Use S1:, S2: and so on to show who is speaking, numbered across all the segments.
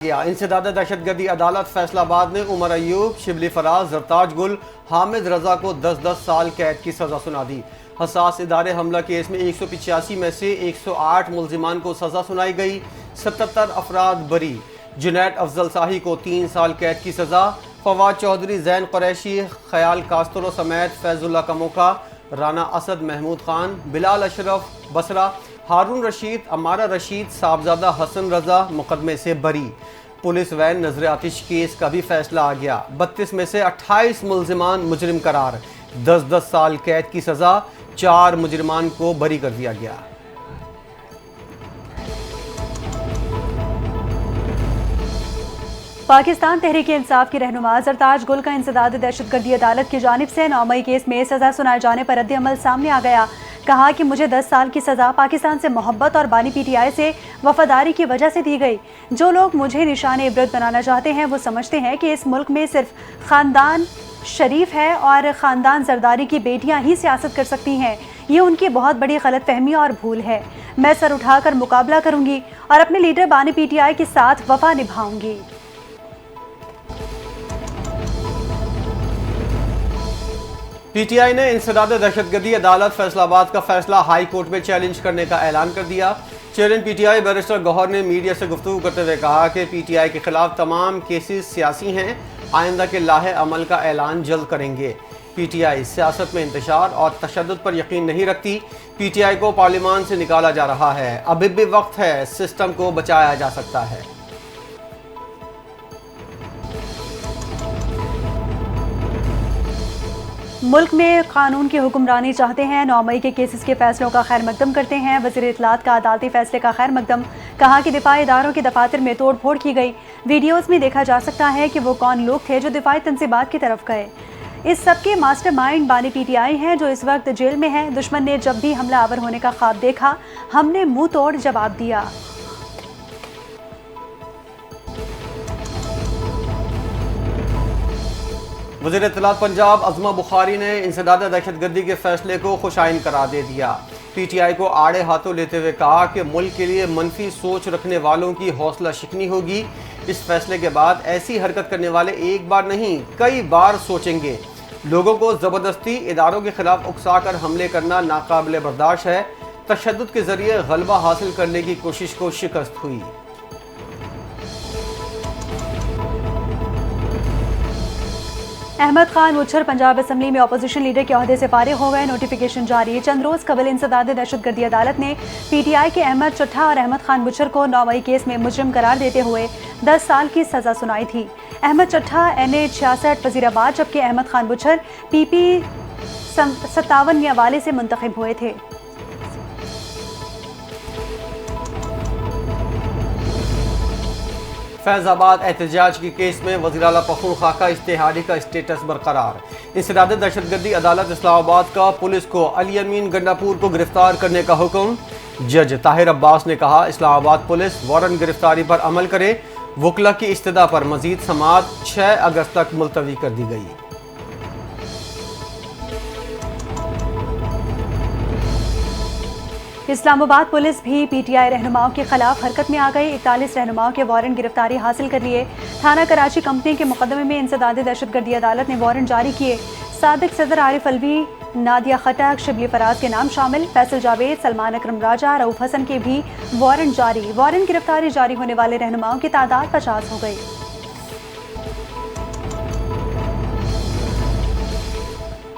S1: इंसदाद दहशतगर्दी अदालत फैसलाबाद ने उमर अयूब, शिबली फराज, जरताज गुल, हामिद रजा को 10-10 साल कैद की सजा सुना दी। हसास इदारे हमला केस में 185 में से 108 मुल्जिमान को सजा सुनाई गई। 77 अफराद बरी। जुनैद अफजल शाही को 3 साल कैद की सजा। फवाद चौधरी, जैन कुरैशी, ख्याल कास्तरो समेत फैजुल्ला कमोका, राना असद, महमूद खान, बिलाल अशरफ बसरा, हारून रशीद, अमारा रशीद, साहबजादा हसन रजा मुकदमे से बरी। पुलिस वैन नजर आतिश केस का भी फैसला आ गया। 32 में से 28 मुल्जिमान मुजरिम करार। 10-10 साल कैद की सजा। 4 मुजरिमान को बरी कर दिया गया।
S2: पाकिस्तान तहरीक इंसाफ की रहनुमा जरताज गुल का इंसदाद दहशतगर्दी अदालत की जानिब से 9 मई केस में सजा सुनाए जाने पर रद्द-ए-अमल सामने आ गया। कहा कि मुझे 10 साल की सजा पाकिस्तान से मोहब्बत और बानी पीटीआई से वफादारी की वजह से दी गई। जो लोग मुझे निशान इबरत बनाना चाहते हैं वो समझते हैं कि इस मुल्क में सिर्फ खानदान शरीफ है और ख़ानदान जरदारी की बेटियां ही सियासत कर सकती हैं। ये उनकी बहुत बड़ी गलत फहमी और भूल है। मैं सर उठाकर मुकाबला करूंगी और अपने लीडर बानी पीटीआई के साथ वफा निभाऊंगी।
S1: पीटीआई ने इंसदाद दहशतगर्दी अदालत फैसलाबाद का फैसला हाई कोर्ट में चैलेंज करने का ऐलान कर दिया। चेयरमैन पीटीआई बैरिस्टर गौहर ने मीडिया से गुफ्तगू करते हुए कहा कि पीटीआई के खिलाफ तमाम केसेस सियासी हैं। आइंदा के लाहे अमल का ऐलान जल्द करेंगे। पीटीआई सियासत में इंतशार और तशद्दुद पर यकीन नहीं रखती। पीटीआई को पार्लियामान से निकाला जा रहा है। अभी भी वक्त है, सिस्टम को बचाया जा सकता है।
S2: मुल्क में कानून की हुक्मरानी चाहते हैं। 9 मई के केसेस के फैसलों का खैर मकदम करते हैं। वज़ीर इत्तलात का अदालती फैसले का खैर मकदम। कहा कि दिफाई इदारों के दफातर में तोड़ फोड़ की गई। वीडियोज़ में देखा जा सकता है कि वो कौन लोग थे जो दिफाई तंजीबात की तरफ गए। इस सब के मास्टरमाइंड बानी पीटीआई हैं जो इस वक्त जेल में है। दुश्मन ने जब भी हमला आवर होने का ख्वाब देखा, हमने मुंह तोड़ जवाब दिया।
S1: वज़ीर इत्तलात पंजाब अज़मा बुखारी ने इंसदाद दहशतगर्दी के फैसले को खुशाइन करार दे दिया। पीटीआई को आड़े हाथों लेते हुए कहा कि मुल्क के लिए मनफी सोच रखने वालों की हौसला शिकनी होगी। इस फैसले के बाद ऐसी हरकत करने वाले एक बार नहीं कई बार सोचेंगे। लोगों को ज़बरदस्ती इदारों के खिलाफ उकसा कर हमले करना नाकाबिल बर्दाश्त है। तशद्दुद के जरिए गलबा हासिल करने की कोशिश को शिकस्त हुई।
S2: अहमद खान मुच्छर पंजाब असम्बली में अपोजिशन लीडर के ओहदे से फारिग हो गए। नोटिफिकेशन जारी। चंद रोज कबल इंसदाद दहशतगर्दी अदालत ने पीटीआई के अहमद चट्ठा और अहमद खान मुच्छर को 9 मई केस में मुजरिम करार देते हुए 10 साल की सजा सुनाई थी। अहमद चट्ठा NA 66 वजीराबाद जबकि अहमद खान मुच्छर PP 57 मियावाली से मुंतखब हुए थे।
S1: फैजाबाद एहतजाज की केस में वज़ीर आला पखरूल खाका इश्तिहारी का स्टेटस बरकरार। इंसदाद दहशतगर्दी अदालत इस्लामाबाद का पुलिस को अली अमीन गंडापुर को गिरफ्तार करने का हुक्म। जज ताहिर अब्बास ने कहा इस्लामाबाद पुलिस वारंट गिरफ्तारी पर अमल करे। वकला की इस्तदा पर मजीद समाअत 6 अगस्त तक मुलतवी कर दी गई।
S2: इस्लामाबाद पुलिस भी पीटीआई रहनुमाओं के खिलाफ हरकत में आ गई। 41 रहनुमाओं के वारंट गिरफ्तारी हासिल कर लिए। थाना कराची कंपनी के मुकदमे में इंसदाद दहशतगर्दी अदालत ने वारंट जारी किए। सादिक सदर आरिफ अलवी, नादिया खटक, शिबली फराज के नाम शामिल। फैसल जावेद, सलमान अकरम राजा, रऊफ हसन के भी वारंट जारी। वारंट गिरफ्तारी जारी होने वाले रहनुमाओं की तादाद 50 हो गई।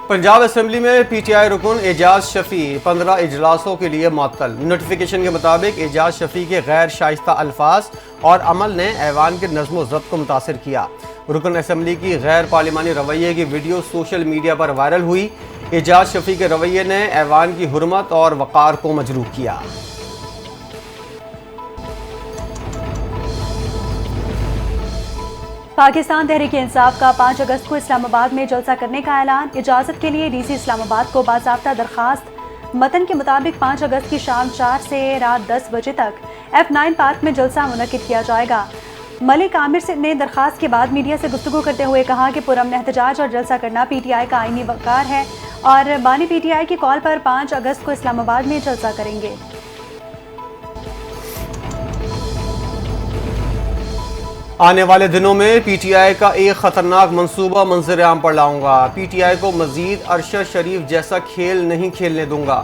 S1: पंजाब असेंबली में पीटीआई रुकन एजाज शफी 15 इजलासों के लिए मुअत्तल। नोटिफिकेशन के मुताबिक एजाज शफी के गैर शाइस्ता अल्फाज और अमल ने ऐवान के नज़्म ज़ब्त को मुतासिर किया। रुकन असेंबली की गैर पार्लिमानी रवैये की वीडियो सोशल मीडिया पर वायरल हुई। एजाज शफी के रवैये ने ऐवान की हुर्मत और वक़ार को मजरूह किया।
S2: पाकिस्तान तहरीक इंसाफ का 5 अगस्त को इस्लामाबाद में जलसा करने का ऐलान। इजाज़त के लिए DC इस्लामाबाद को बाज़ाब्ता दरखास्त। मतन के मुताबिक 5 अगस्त की शाम 4 से रात 10 बजे तक F9 पार्क में जलसा मुनक्किद किया जाएगा। मलिक आमिर ने दरखास्त के बाद मीडिया से गुफ्तगू करते हुए कहा कि पुरअमन एहतजाज और जलसा करना पीटीआई का आईनी वक़ार है और बानी पीटीआई की कॉल पर 5 अगस्त को इस्लामाबाद में जलसा करेंगे।
S1: आने वाले दिनों में पीटीआई का एक खतरनाक मंसूबा मंजर आम पर लाऊंगा। पीटीआई को मजीद अरशद शरीफ जैसा खेल नहीं खेलने दूंगा।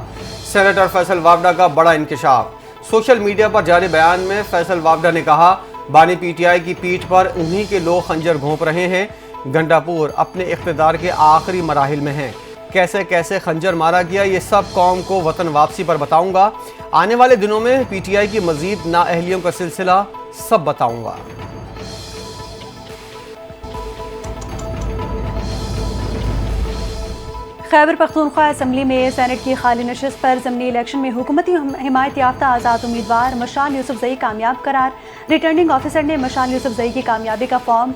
S1: सेनेटर फैसल वावडा का बड़ा इंकशाफ। सोशल मीडिया पर जारी बयान में फैसल वावडा ने कहा, बानी पीटीआई की पीठ पर उन्हीं के लोग खंजर घोंप रहे हैं। गंडापुर अपने इख्तिदार के आखिरी मराहिल में हैं। कैसे कैसे खंजर मारा गया ये सब कौम को वतन वापसी पर बताऊंगा। आने वाले दिनों में पीटीआई की मजीद नाअहलियों का सिलसिला सब बताऊंगा।
S2: खैबर पख्तूनख्वा असम्बली में सेनेट की खाली नशिस्त पर ज़मीनी इलेक्शन में हुकूमती हिमायत याफ्ता आज़ाद उम्मीदवार मशाल यूसुफजई कामयाब करार। रिटर्निंग ऑफिसर ने मशाल यूसुफजई की कामयाबी का फॉर्म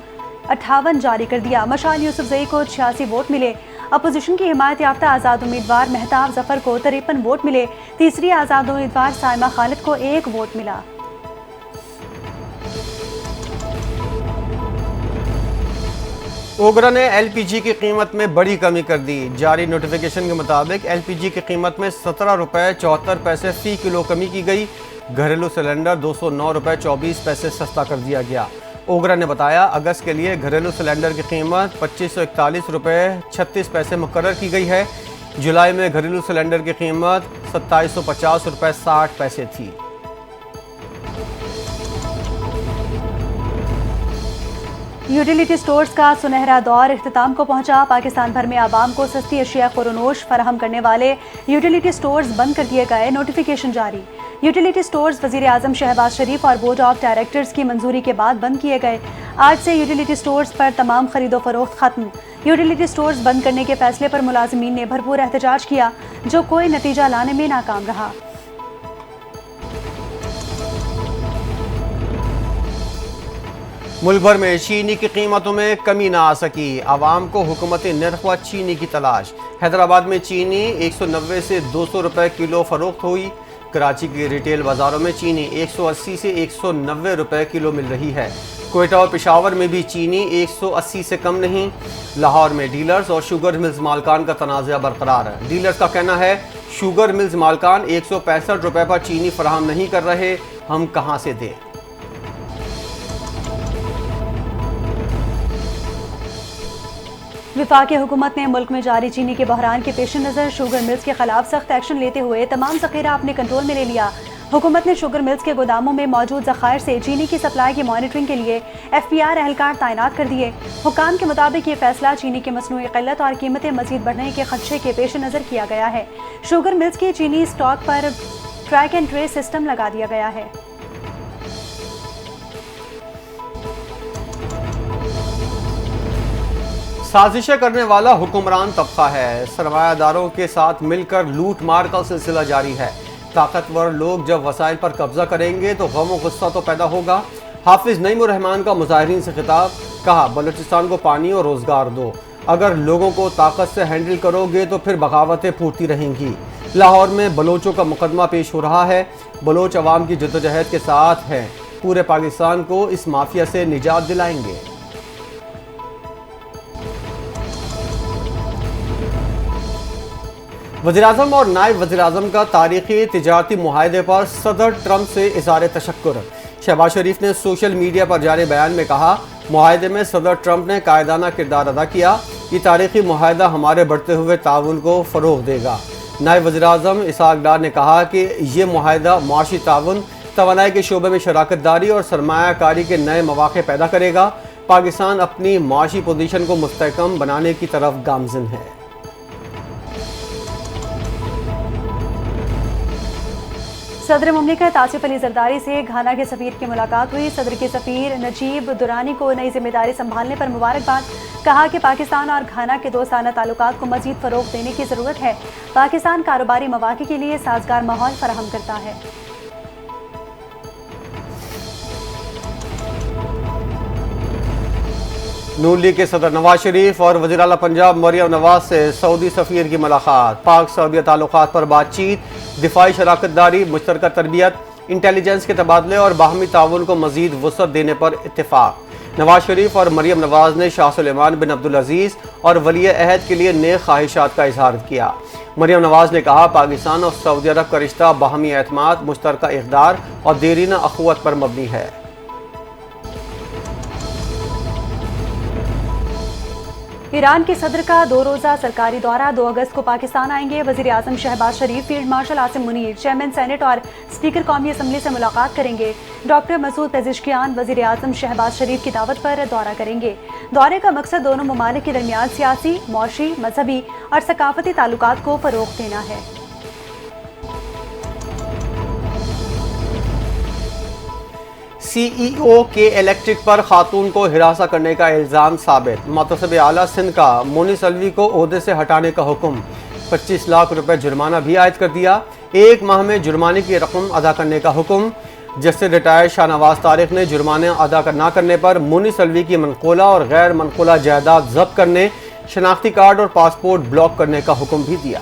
S2: 58 जारी कर दिया। मशाल यूसुफजई को 86 वोट मिले। अपोजिशन की हिमायत याफ्ता आज़ाद उम्मीदवार मेहताब जफर को 53 वोट मिले। तीसरी आज़ाद उम्मीदवार साइमा खालिद को 1 वोट मिला।
S1: ओगरा ने एलपीजी की कीमत में बड़ी कमी कर दी। जारी नोटिफिकेशन के मुताबिक एलपीजी की कीमत में 17 रुपये 74 पैसे फी किलो कमी की गई। घरेलू सिलेंडर 209 रुपये 24 पैसे सस्ता कर दिया गया। ओगरा ने बताया, अगस्त के लिए घरेलू सिलेंडर की कीमत 2541 रुपये 36 पैसे मुकर्रर की गई है। जुलाई में घरेलू सिलेंडर की कीमत 2750 रुपये 60 पैसे थी।
S2: यूटिलिटी स्टोर्स का सुनहरा दौर इख्तिताम को पहुंचा। पाकिस्तान भर में आवाम को सस्ती अशिया खुरनोश फराहम करने वाले यूटिलिटी स्टोर्स बंद कर दिए गए। नोटिफिकेशन जारी। यूटिलिटी स्टोर्स वज़ीर आज़म शहबाज शरीफ और बोर्ड ऑफ डायरेक्टर्स की मंजूरी के बाद बंद किए गए। आज से यूटिलिटी स्टोर्स पर तमाम खरीदो फरोख्त खत्म। यूटिलिटी स्टोर्स बंद करने के फैसले पर मुलाजिमीन ने भरपूर एहतजाज किया, जो कोई नतीजा लाने में नाकाम रहा।
S1: मुल्क भर में चीनी की कीमतों में कमी ना आ सकी। आवाम को हुकूमती निर्ख व चीनी की तलाश। हैदराबाद में चीनी 190 से 200 रुपये किलो फरोख्त हुई। कराची के रिटेल बाज़ारों में चीनी 180 से 190 रुपये किलो मिल रही है। क्वेटा और पेशावर में भी चीनी 180 से कम नहीं। लाहौर में डीलर्स और शुगर मिल्स मालकान का तनाज़ा बरकरार है। डीलर्स का कहना है, शुगर मिल्स मालकान 165 रुपये पर चीनी फराहम नहीं कर रहे, हम कहाँ से दें।
S2: विफाकी हुकूमत ने मुल्क में जारी चीनी के बहरान के पेश नज़र शुगर मिल्स के खिलाफ सख्त एक्शन लेते हुए तमाम ज़ख़ीरा अपने कंट्रोल में ले लिया। हुकूमत ने शुगर मिल्स के गोदामों में मौजूद ज़खायर से चीनी की सप्लाई की मॉनिटरिंग के लिए FPR एहलकार तैनात कर दिए। हुकाम के मुताबिक ये फैसला चीनी की मसनूई क़िल्लत और कीमतें मज़ीद बढ़ने के खदशे के पेश नज़र किया गया है। शुगर मिल्स की चीनी स्टॉक पर ट्रैक एंड ट्रेस सिस्टम लगा दिया गया है।
S1: साजिशें करने वाला हुक्मरान तबका है। सरमायादारों के साथ मिलकर लूट मार का सिलसिला जारी है। ताकतवर लोग जब वसाइल पर कब्जा करेंगे तो गम व गुस्सा तो पैदा होगा। हाफिज नईमुर रहमान का मुजाहिरीन से खिताब। कहा, बलूचिस्तान को पानी और रोजगार दो। अगर लोगों को ताकत से हैंडल करोगे तो फिर बगावतें फूटती रहेंगी। लाहौर में बलोचों का मुकदमा पेश हो रहा है। बलोच अवाम की जद्दोजहद के साथ हैं। पूरे पाकिस्तान को इस माफिया से निजात दिलाएंगे। वज़ीर-ए-आज़म और नायब वज़ीर-ए-आज़म का तारीखी तिजारती मुआहदे पर सदर ट्रंप से इज़हार तशक्कुर। शहबाज शरीफ ने सोशल मीडिया पर जारी बयान में कहा, मुआहदे में सदर ट्रंप ने कायदाना किरदार अदा किया। ये तारीखी मुआहदा हमारे बढ़ते हुए ताउन को फ़रोग़ देगा। नायब वज़ीर-ए-आज़म इसहाक़ डार ने कहा कि ये मुआहदा मुआशी ताउन, तवानाई के शोबे में शराकत दारी और सरमायाकारी के नए मौक़े पैदा करेगा। पाकिस्तान अपनी मुआशी पोजीशन को मुस्तहकम बनाने की तरफ गामज़िन है।
S2: सदर मुमलिकत आसिफ अली जरदारी से घाना के सफ़ीर की मुलाकात हुई। सदर के सफ़ीर नजीब दुरानी को नई जिम्मेदारी संभालने पर मुबारकबाद। कहा कि पाकिस्तान और घाना के दोस्ताना ताल्लुकात को मज़ीद फ़रोग़ देने की ज़रूरत है। पाकिस्तान कारोबारी मौक़े के लिए साजगार माहौल फराहम करता है।
S1: नून लीग के सदर नवाज शरीफ और वज़ीर आला पंजाब मरियम नवाज से सऊदी सफ़ीर की मुलाकात। पाक सऊदी ताल्लुकात पर बातचीत, दिफाई शराकत दारी, मुश्तरका तरबियत, इंटेलिजेंस के तबादले और बाहमी ताउन को मज़ीद वसअत देने पर इत्तेफाक। नवाज शरीफ और मरियम नवाज ने शाह सुलेमान बिन अब्दुल अजीज़ और वली अहद के लिए नेक ख्वाहिशात का इजहार किया। मरियम नवाज ने कहा, पाकिस्तान और सऊदी अरब का रिश्ता बाहमी एतमाद, मुश्तरका इक़दार और देरीना अखुवत पर मबनी है।
S2: ईरान के सदर का 2 रोज़ा सरकारी दौरा, 2 अगस्त को पाकिस्तान आएंगे। वज़ीर आज़म Shahbaz Sharif, field marshal Asim Munir, chairman senate और स्पीकर कौमी असम्बली से मुलाकात करेंगे। डॉक्टर मसूद पेज़ेश्कियान वज़ीर आज़म शहबाज शरीफ की दावत पर दौरा करेंगे। दौरे का मकसद दोनों ममालिक के दरमियान सियासी, मौशी, मजहबी और सकाफती ताल्लुकात को फ़रोग़ देना है।
S1: सीईओ के इलेक्ट्रिक पर खातून को हिरासा करने का इल्ज़ाम साबित, मुतसिब आला सिंध का मुनीस अलवी को ओहदे से हटाने का हुक्म, 25 लाख रुपए जुर्माना भी आयद कर दिया। 1 माह में जुर्माने की रकम अदा करने का हुक्म। जस्टिस रिटायर्ड शाहनवाज तारिक ने जुर्माने अदा न करने पर मुनीस अलवी की मनकूला और गैर मनकूला जायदाद जब्त करने, शनाख्ती कार्ड और पासपोर्ट ब्लॉक करने का हुक्म भी दिया।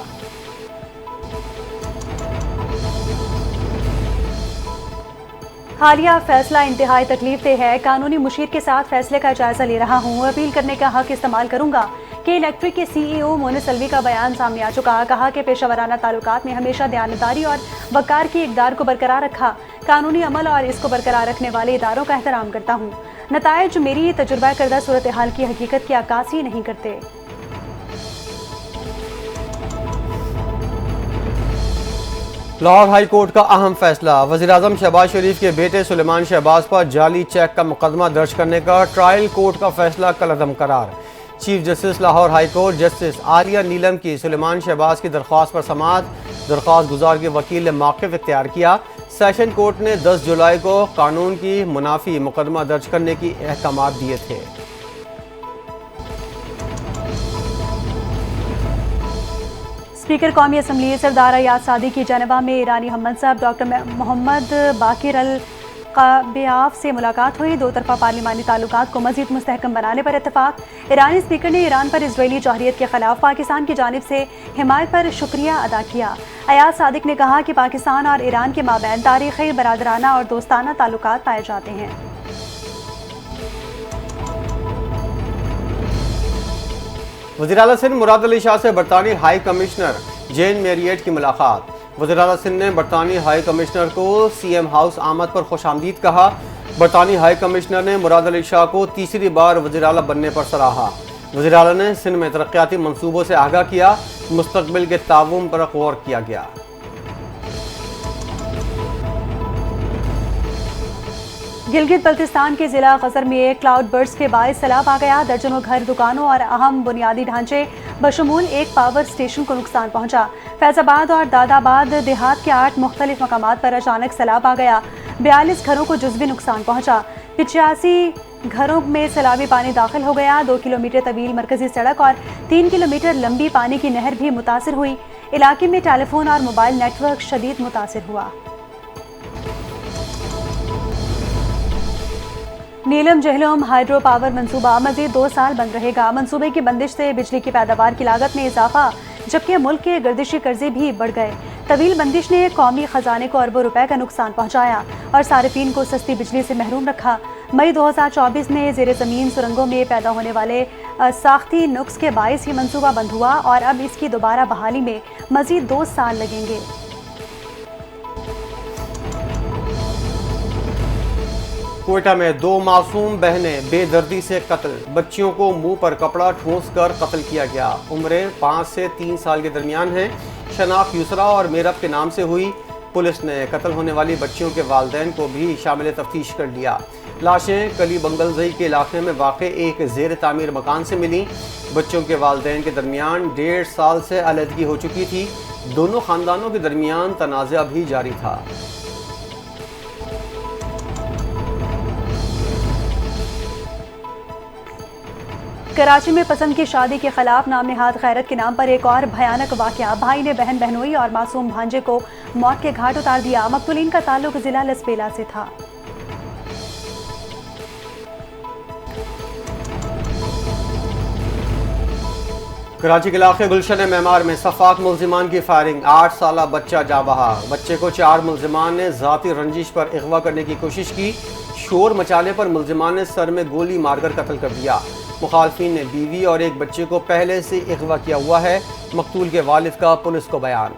S2: हालिया फैसला इंतहाई तकलीफ दे है। कानूनी मुशीर के साथ फैसले का जायजा ले रहा हूँ। अपील करने का हक इस्तेमाल करूंगा कि इलेक्ट्रिक के सीईओ मुनीस अलवी का बयान सामने आ चुका। कहा कि पेशावराना ताल्लुकात में हमेशा दयानतदारी और वकार की इक़दार को बरकरार रखा। कानूनी अमल और इसको बरकरार रखने वाले इदारों का एहतराम करता हूँ। नताइज मेरी तजुर्बा करदा सूरत हाल की हकीकत की अक्कासी नहीं करते।
S1: लाहौर हाई कोर्ट का अहम फैसला, वज़ीर आज़म शहबाज शरीफ के बेटे सुलेमान शहबाज पर जाली चेक का मुकदमा दर्ज करने का ट्रायल कोर्ट का फैसला कलअदम करार। Chief justice Lahore high court justice Arya Neelum की सुलेमान शहबाज की दरख्वास्त पर समाअत, दरख्वास्त गुजार के वकील ने मौक़िफ़ इख्तियार किया। सेशन कोर्ट ने 10 जुलाई को कानून की मुनाफी मुकदमा दर्ज करने की अहकामात दिए थे।
S2: स्पीकर कौमी असम्बली सरदार अयाज सादी की जनवा में ईरानी हम मनसब डॉक्टर मोहम्मद बाकिर अल क़ाबियाफ से मुलाकात हुई। 2 तरफ़ा पार्लिमानी ताल्लुकात को मज़ीद मुस्तहकम बनाने पर इत्तफाक। ईरानी स्पीकर ने ईरान पर इजरायली जौहरियत के खिलाफ पाकिस्तान की जानिब से हिमायत पर शुक्रिया अदा किया। अयाज सादिक ने कहा कि पाकिस्तान और ईरान के माबैन तारीख़ी, बरादराना और दोस्ताना ताल्लुकात पाए जाते हैं।
S1: वज़ीर आला सिंध मुराद अली शाह से बरतानी हाई कमिश्नर जेन मेरियट की मुलाकात। वज़ीर आला सिंध ने बरतानी हाई कमिश्नर को सीएम हाउस आमद पर खुशामदीद कहा। बरतानी हाई कमिश्नर ने मुराद अली शाह को तीसरी बार वज़ीर आला बनने पर सराहा। वज़ीर आला ने सिंध में तरक्याती मनसूबों से आगाह किया। मुस्तकबिल के ताउन पर गौर किया गया।
S2: गिलगित बल्तिस्तान के जिला गजर में क्लाउड बर्स्ट के बायस सैलाब आ गया। दर्जनों घर, दुकानों और अहम बुनियादी ढांचे बशमूल एक पावर स्टेशन को नुकसान पहुंचा। फैजाबाद और दादाबाद देहात के 8 मुख्तलिफ मकामात पर अचानक सैलाब आ गया। 42 घरों को जुज़वी नुकसान पहुंचा। 85 घरों में सैलाबी पानी दाखिल हो गया। 2 किलोमीटर तवील मरकजी सड़क और 3 किलोमीटर लंबी पानी की नहर भी मुतासिर हुई। इलाके में टेलीफोन और मोबाइल नेटवर्क शदीद मुतासिर हुआ। नीलम जहलम हाइड्रो पावर मंसूबा मजीद 2 साल बंद रहेगा। मंसूबे की बंदिश से बिजली की पैदावार की लागत में इजाफा, जबकि मुल्क के गर्दिशी कर्जे भी बढ़ गए। तवील बंदिश ने कौमी खजाने को अरबों रुपए का नुकसान पहुंचाया और सारिफीन को सस्ती बिजली से महरूम रखा। मई 2024 में ज़ेरे ज़मीन सुरंगों में पैदा होने वाले साख्ती नुक्स के बायस ही मंसूबा बंद हुआ और अब इसकी दोबारा बहाली में मजीद 2 साल लगेंगे।
S1: कोयटा में 2 मासूम बहनें बेदर्दी से कत्ल। बच्चियों को मुंह पर कपड़ा ठूंस कर कत्ल किया गया। उम्रें 5 से 3 साल के दरमियान हैं। शनाख्त यूसरा और मेरब के नाम से हुई। पुलिस ने कत्ल होने वाली बच्चियों के वालिदैन को भी शामिल तफ्तीश कर लिया। लाशें कली बंगलजई के इलाके में वाक़ एक ज़ेर तामीर मकान से मिली। बच्चों के वालिदैन के दरमियान 1.5 साल से अलहदगी हो चुकी थी। दोनों ख़ानदानों के दरमियान तनाज़ा भी जारी था।
S2: कराची में पसंद की शादी के खिलाफ नाम निहाद खैरत के नाम पर एक और भयानक वाकया। भाई ने बहन बहनोई और मासूम भांजे को मौत के घाट उतार दिया। मकतूलीन का ताल्लुक जिला लसपेला से था।
S1: कराची के इलाके गुलशन मेमार में सफाक मुल्जिमान की फायरिंग, 8 साला बच्चा जा बहा। बच्चे को 4 मुल्जिमान ने ज़ाती रंजिश पर अगवा करने की कोशिश की। शोर मचाने पर मुल्जिमान ने सर में गोली मारकर कत्ल कर दिया। मुखालफिन ने बीवी और एक बच्चे को पहले से अगवा किया हुआ है। मकतूल के वालिद का पुलिस को बयान।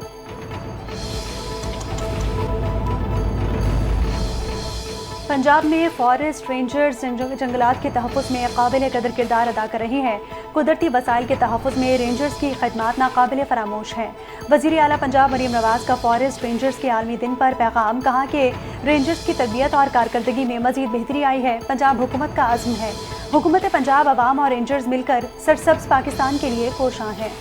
S2: पंजाब में फॉरेस्ट रेंजर्स जंगलात के तहफ़्फ़ुज़ में काबिल कदर किरदार अदा कर रहे हैं। कुदरती वसाइल के तहफ़्फ़ुज़ में रेंजर्स की खदमात नाकाबिल फरामोश हैं। वज़ीर आला पंजाब मरीम नवाज़ का फॉरेस्ट रेंजर्स के आलमी दिन पर पैगाम, कहा कि रेंजर्स की तरबियत और कारकर्दगी में मज़ीद बेहतरी आई है। पंजाब हुकूमत का अज़्म है। हुकूमत पंजाब अवाम और रेंजर्स मिलकर सरसब्ज़ पाकिस्तान के लिए कोशां है।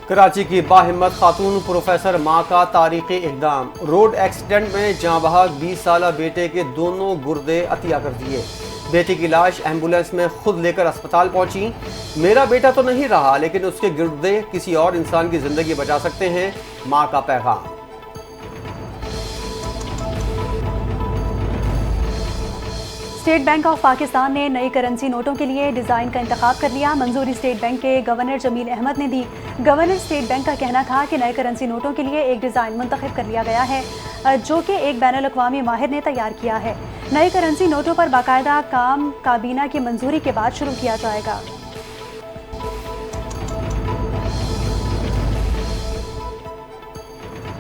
S1: कराची की बाहिम्मत खातून प्रोफेसर मां का तारीखी इक़दाम। रोड एक्सीडेंट में जाँ बहक 20 साला बेटे के दोनों गुर्दे अतिया कर दिए। बेटी की लाश एम्बुलेंस में खुद लेकर अस्पताल पहुंची। मेरा बेटा तो नहीं रहा, लेकिन उसके गुर्दे किसी और इंसान की जिंदगी बचा सकते हैं, मां का पैगाम।
S2: स्टेट बैंक ऑफ पाकिस्तान ने नई करेंसी नोटों के लिए डिज़ाइन का इंतखाब कर लिया। मंजूरी स्टेट बैंक के गवर्नर जमील अहमद ने दी। गवर्नर स्टेट बैंक का कहना था कि नए करेंसी नोटों के लिए एक डिज़ाइन मुंतखब कर लिया गया है, जो कि एक बैनुल अक़वामी माहिर ने तैयार किया है। नए करेंसी नोटों पर बाकायदा काम काबीना की मंजूरी के बाद शुरू किया जाएगा।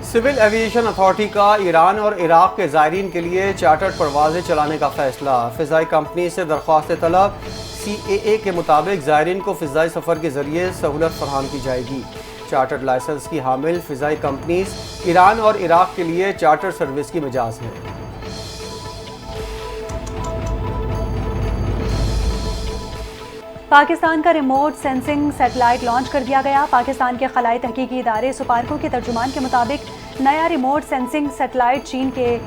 S1: सिविल एविएशन अथॉरिटी का ईरान और इराक के ज़ायरीन के लिए चार्टर्ड परवाज़ें चलाने का फैसला। फ़िज़ाई कंपनी से दरख्वास्त तलब। CAA के मुताबिक ज़ायरीन को फ़िज़ाई सफ़र के ज़रिए सहूलत फराहम की जाएगी। चार्टर्ड लाइसेंस की हामिल फ़िज़ाई कंपनीज ईरान और इराक के लिए चार्टर सर्विस की मिजाज हैं।
S2: पाकिस्तान का रिमोट सेंसिंग सैटेलाइट लॉन्च कर दिया गया। पाकिस्तान के खलाई तहकीकी इदारे सुपारको के तर्जुमान के मुताबिक नया रिमोट सेंसिंग सैटेलाइट चीन के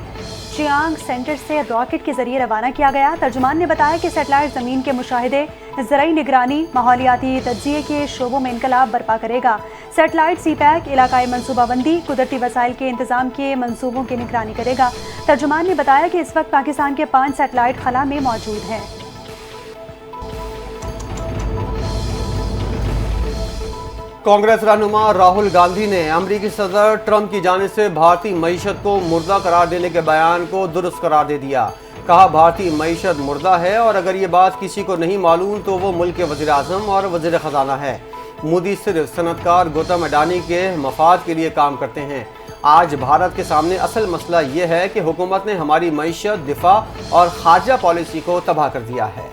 S2: चियांग सेंटर से रॉकेट के जरिए रवाना किया गया। तर्जुमान ने बताया कि सैटेलाइट ज़मीन के मुशाहिदे, ज़राई निगरानी, माहौलियाती तज्ज़िये के शोबों में इनकलाब बर्पा करेगा। सैटेलाइट CPAC इलाकाई मनसूबाबंदी, कुदरती वसाइल के इंतजाम के मनसूबों की निगरानी करेगा। तर्जुमान ने बताया कि इस वक्त पाकिस्तान के 5 सैटेलाइट खला में मौजूद हैं।
S1: कांग्रेस रहनुमा राहुल गांधी ने अमरीकी सदर ट्रंप की जानिब से भारतीय मईशत को मुर्दा करार देने के बयान को दुरुस्त करार दे दिया। कहा, भारतीय मईशत मुर्दा है और अगर ये बात किसी को नहीं मालूम तो वो मुल्क के वज़ीर आज़म और वज़ीर ख़जाना है। मोदी सिर्फ सनतकार गौतम अडानी के मफाद के लिए काम करते हैं। आज भारत के सामने असल मसला ये है कि हुकूमत ने हमारी मईशत, दिफा और खारजा पॉलिसी को तबाह कर दिया है।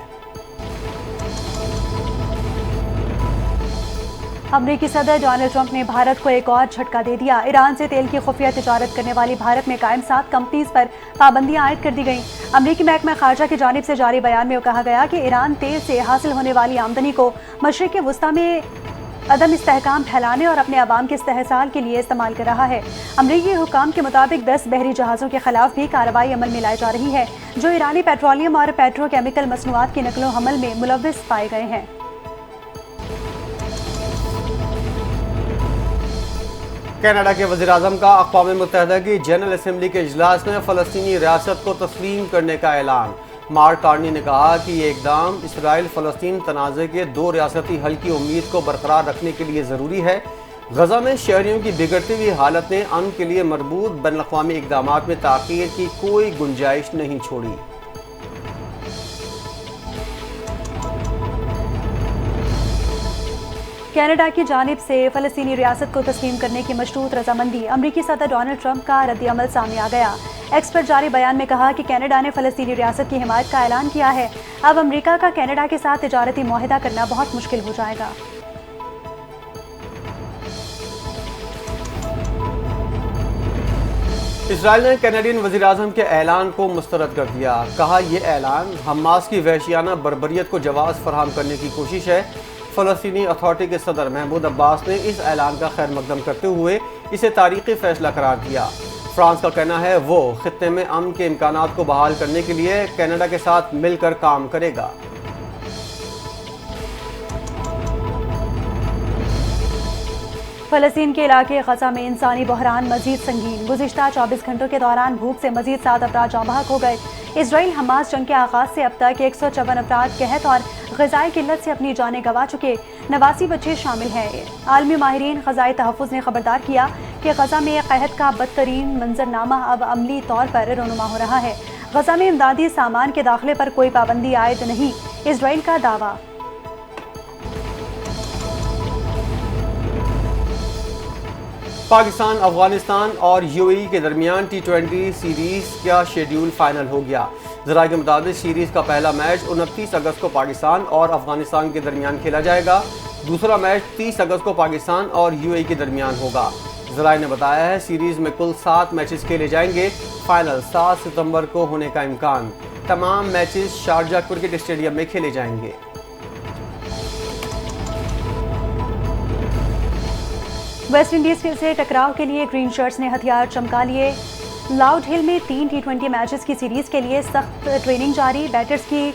S2: अमरीकी सदर डोनाल्ड ट्रंप ने भारत को एक और झटका दे दिया। ईरान से तेल की खुफिया तिजारत करने वाली भारत में कायम 7 कंपनीज पर पाबंदियां आयद कर दी गईं। अमरीकी महकमा खारजा की जानिब से जारी बयान में कहा गया कि ईरान तेल से हासिल होने वाली आमदनी को मशरिक़ वस्ता में अदम इस्तेहकाम फैलाने और अपने अवाम के इस्तेहसाल के लिए इस्तेमाल कर रहा है। अमरीकी हुकाम के मुताबिक 10 बहरी जहाज़ों के खिलाफ भी कार्रवाई अमल में लाई जा रही है, जो ईरानी पेट्रोलियम और पेट्रोकेमिकल मसनूआत की नकलो हमल में मुलव्विस पाए गए हैं।
S1: कनाडा के वज़ीर-ए-आज़म का अक़वाम मुत्तहिदा की जनरल असम्बली के इजलास में फ़लस्तीनी रियासत को तस्लीम करने का ऐलान। मार्क कार्नी ने कहा कि ये इक़दाम इसराइल फ़लस्तीन तनाज़े के 2 रियासती हल की उम्मीद को बरकरार रखने के लिए ज़रूरी है। गज़ा में शहरियों की बिगड़ती हुई हालत ने अमन के लिए मरबूत बैनुल-अक़वामी इक़दामात में ताख़ीर की कोई गुंजाइश नहीं छोड़ी।
S2: कनाडा की जानिब से फ़लस्तीनी रियासत को तस्लीम करने की मशरूत रजामंदी। अमरीकी सदर डोनाल्ड ट्रंप का रद्द-ए-अमल सामने आ गया। एक्स पर जारी बयान में कहा कि कनाडा ने फ़लस्तीनी रियासत की हिमायत का ऐलान किया है। अब अमरीका का कनाडा के साथ तिजारती मुआहिदा करना बहुत मुश्किल हो जाएगा।
S1: इसराइल ने कैनेडियन वज़ीर-ए-आज़म के ऐलान को मुस्तरद कर दिया। कहा, यह ऐलान हमास की वहशियाना बर्बरियत को जवाब फराहम करने की कोशिश है। फ़लस्तीनी अथॉरिटी के सदर महमूद अब्बास ने इस ऐलान का खैर मकदम करते हुए इसे तारीख़ी फ़ैसला करार दिया। फ्रांस का कहना है वो ख़ित्ते में अमन के इम्कानात को बहाल करने के लिए कनाडा के साथ मिलकर काम करेगा।
S2: फ़लस्तीन के इलाके ग़ज़ा में इंसानी बहरान मज़ीद संगीन। गुज़िश्ता 24 घंटों के दौरान भूख से मज़ीद 7 अफराद जाँ बहक हो गए। इसराइल हमास जंग के आगाज़ से अब तक 154 अफराद कहत और ग़िज़ाई किल्लत से अपनी जानें गंवा चुके 89 बच्चे शामिल हैं। आलमी माहिरीन ग़िज़ाई तहफ़्फ़ुज़ ने खबरदार किया कि ग़ज़ा में कहत का बदतरीन मंजरनामा अब अमली तौर पर रोनुमा हो रहा है। ग़ज़ा में इमदादी सामान के दाखिले पर कोई पाबंदी आयद नहीं, इसराइल का दावा।
S1: पाकिस्तान, अफगानिस्तान और यूएई के दरमियान T20 सीरीज का शेड्यूल फाइनल हो गया। ज़राए के मुताबिक सीरीज का पहला मैच 29 अगस्त को पाकिस्तान और अफगानिस्तान के दरमियान खेला जाएगा। दूसरा मैच 30 अगस्त को पाकिस्तान और यूएई के दरमियान होगा। ज़राए ने बताया है सीरीज में कुल 7 मैचेस खेले जाएंगे। फाइनल 7 सितंबर को होने का इम्कान। तमाम मैचेस शारजा क्रिकेट स्टेडियम में खेले जाएंगे।
S2: वेस्ट इंडीज से टकराव के लिए ग्रीन शर्ट्स ने हथियार चमका लिए। लाउड हिल में 3 T20 मैचेस की सीरीज के लिए सख्त ट्रेनिंग जारी। बैटर्स की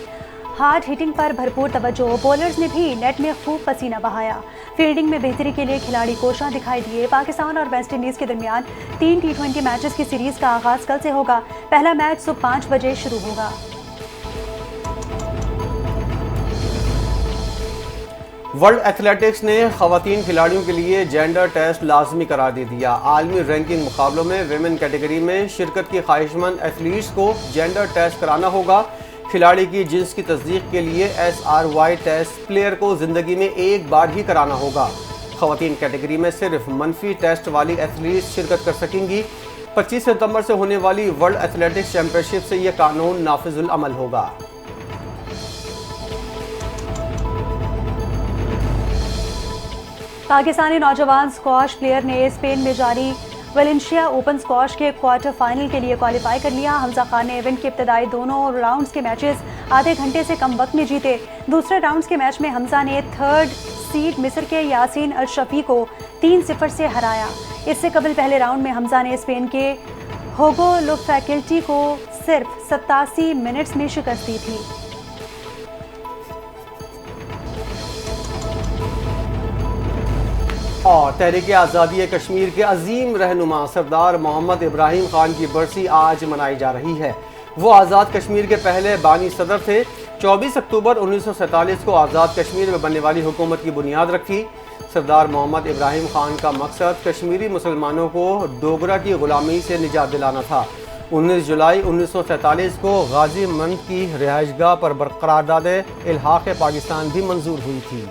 S2: हार्ड हिटिंग पर भरपूर तवज्जो। बॉलर्स ने भी नेट में खूब पसीना बहाया। फील्डिंग में बेहतरी के लिए खिलाड़ी कोशां दिखाई दिए। पाकिस्तान और वेस्ट इंडीज के दरमियान 3 T20 मैचेस की सीरीज का आगाज कल से होगा। पहला मैच सुबह 5 बजे शुरू होगा।
S1: वर्ल्ड एथलेटिक्स ने खवातीन खिलाड़ियों के लिए जेंडर टेस्ट लाजमी करार दे दिया। आलमी रैंकिंग मुकाबलों में विमेन कैटेगरी में शिरकत की ख्वाहिशमंद एथलीट्स को जेंडर टेस्ट कराना होगा। खिलाड़ी की जिन्स की तस्दीक के लिए SRY टेस्ट प्लेयर को ज़िंदगी में एक बार ही कराना होगा। खवातीन कैटेगरी में सिर्फ मनफी टेस्ट वाली एथलीट्स शिरकत कर सकेंगी। 25 सितंबर से होने वाली वर्ल्ड एथलेटिक्स चैंपियनशिप से यह कानून नाफिजुल अमल होगा।
S2: पाकिस्तानी नौजवान स्क्वाश प्लेयर ने स्पेन में जारी वेलेंशिया ओपन स्क्वाश के क्वार्टर फाइनल के लिए क्वालिफाई कर लिया। हमजा खान ने इवेंट के इब्तदाई दोनों राउंड्स के मैचेस आधे घंटे से कम वक्त में जीते। दूसरे राउंड्स के मैच में हमजा ने 3rd सीड मिस्र के यासीन अल शफी को 3-0 से हराया। इससे कबल पहले राउंड में हमजा ने स्पेन के होगो लोफैकेल्टी को सिर्फ 87 मिनट्स में शिकस्त दी थी।
S1: और तहरीक आज़ादी कश्मीर के अजीम रहनुमा सरदार मोहम्मद इब्राहिम खान की बरसी आज मनाई जा रही है। वो आज़ाद कश्मीर के पहले बानी सदर थे। 24 अक्टूबर 1947 को आज़ाद कश्मीर में बनने वाली हुकूमत की बुनियाद रखी। सरदार मोहम्मद इब्राहिम खान का मकसद कश्मीरी मुसलमानों को डोगरा की ग़ुलामी से निजात दिलाना था। 19 जुलाई 1947 को गाज़ी मंद की रिहाइशगाह पर बरकरारदाद इल्हाक़ पाकिस्तान भी मंजूर हुई थी।